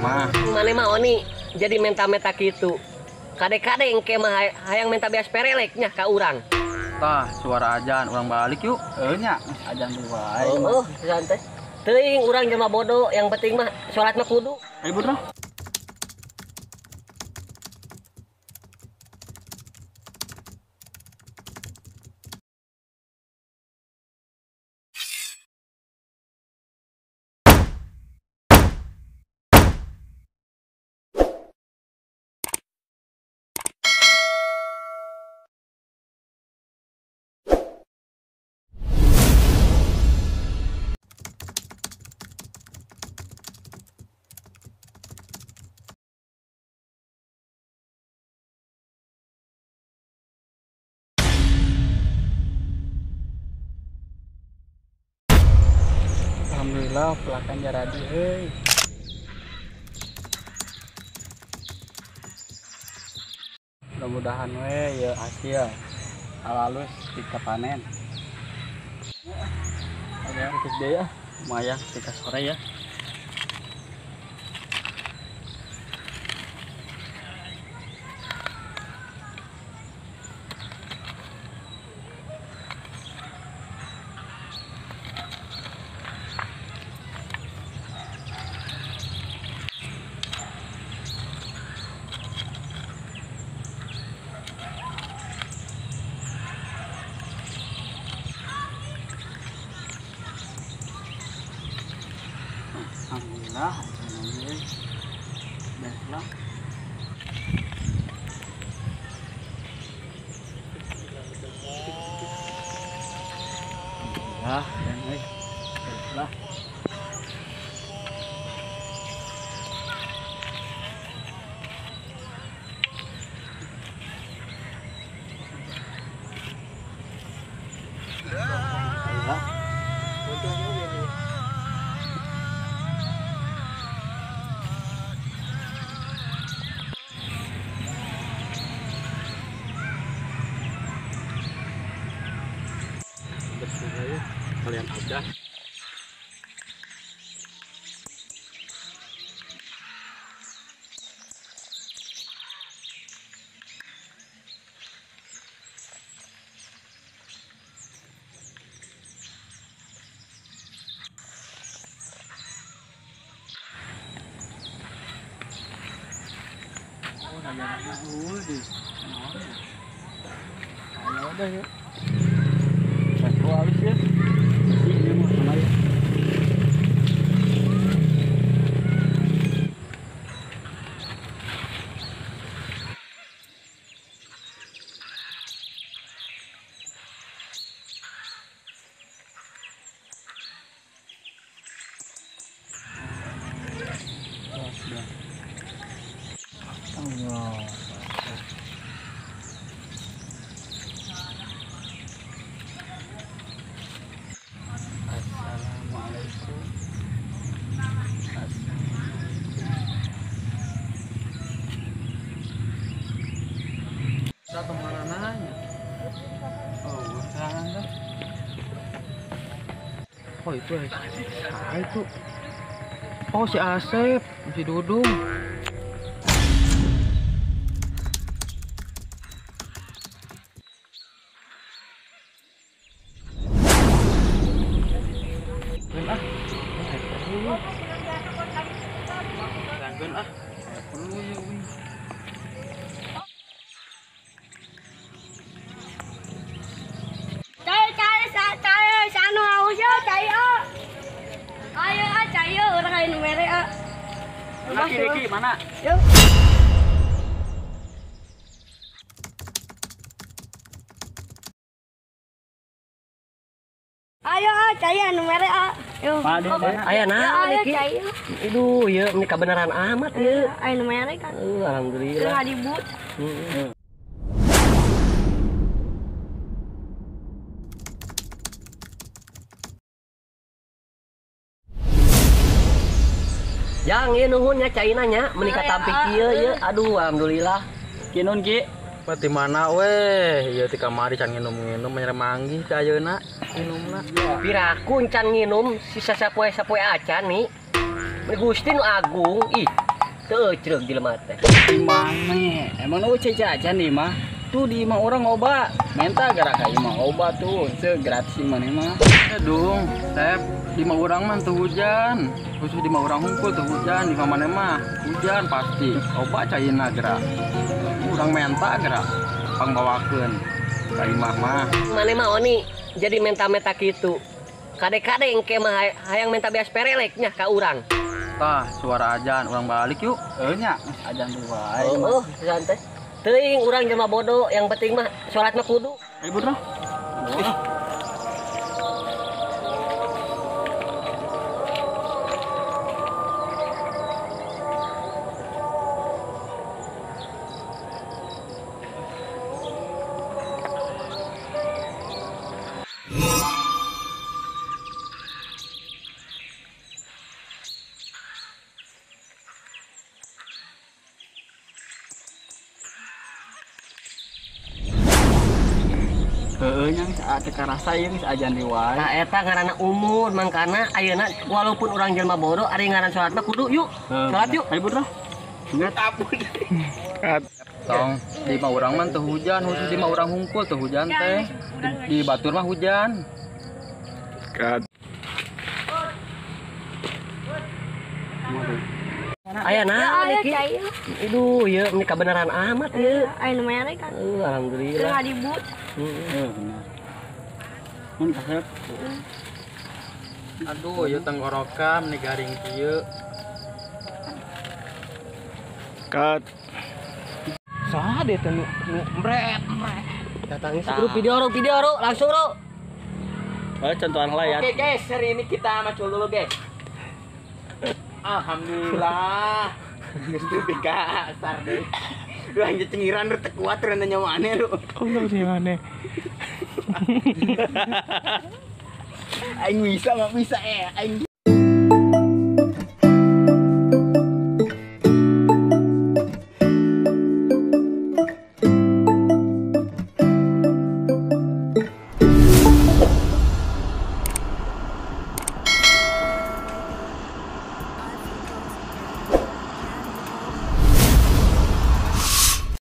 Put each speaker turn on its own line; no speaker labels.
Mah,
Mana mau nih jadi menta-menta gitu. Kade-kade engke mah hayang menta beas pereleknya ka urang.
tah suara ajan orang balik yuk. Nya ajan dulu wae.
Oh, santai. Teuing urang jelema bodoh, yang penting mah salat mah kudu.
Ayo bro. Alhamdulillah pelakan jaradi euy. Mudah-mudahan we ya hasil halus tika panen. Ada ikut deh ya, lumayan tika sore ya. Alhamdulillah, baiklah. Alhamdulillah, baiklah. Bersih kalian ada. Ayo udah yuk. Satu habis ya. Bersih dia mau sama ya. Allah. Assalamualaikum. Satu mana nanya? Oh, serangan dah. Oh itu itu. Oh si Asep, si Dudung. Gangguan ah. Perlu ya wih.
Cai sanu ausyo cai ayo cai orang lain mere
Mana kiri mana?
Yuk. Ayo cai anu mere yuk.
Aya naon
Ayo
iki?
cai.
Aduh, ieu ini kebenaran amat ieu.
Anu mere kan.
Alhamdulillah.
Tengah dibut.
Yang ieu nuhun nya caina nya menikah tampik kieu ieu. Aduh, alhamdulillah.
Kinun ki. Pati mana weh? Ieu ti kamari can nginum-nginum menyeremangi ka ayeuna. Minumna.
Piraku can nginum sisa sapoe-sapoe acan nih. Gusti nu agung. Ih, Teu ceureuh jelema teh.
Di mana? Emang lu jajan nih mah? Tuh di imah orang obat. Menta gara ka imah obat tuh. Gratis mana mah?
Dong, Sep, di mah urang mah tuh hujan. Khusus di mah urang hungkul tuh hujan, di mana mah hujan pasti. Obat caina gerak. Urang menta gerak. Pangbawakeun ka imah mah.
Mane mah Oni jadi menta-menta kitu. Kade-kade engke mah hayang menta beas pereleknya ka urang.
Tah, suara ajan, urang balik yuk.
Nya, ajan dua.
Oh, santai. Teuing urang jelema bodoh, yang penting mah salat mah kudu.
Ayo bro. Yang saat karasa yang ajan di wae.
Nah eta ngaranna umur mangkana ayeuna walaupun urang jelema bodoh ari ngaran salat mah kudu yuk. Salat yuk.
Ayo bro. Ingat apa?
Tong, di mah urang mah tuh hujan, khusus di mah urang hungkul tuh hujan teh. Di Batur mah hujan.
Aya naon iki?
Cair.
Aduh, ya ini kebenaran amat ya.
Ayo namanya kan.
Alhamdulillah.
Tengah dibut.
Benar. Mun kasep.
Aduh, ieu tenggorokan nih garing kieu.
Kat. Saha deh teh nu mret.
Datangin si grup video langsung ro.
Contohan layar.
Oke guys, hari ini kita macul dulu guys. Alhamdulillah. Geus dupi ka asar deh. Lu anjir cengiran rete kuat rene nyawane lu.
Oh, di mana?
Aing bisa enggak bisa aing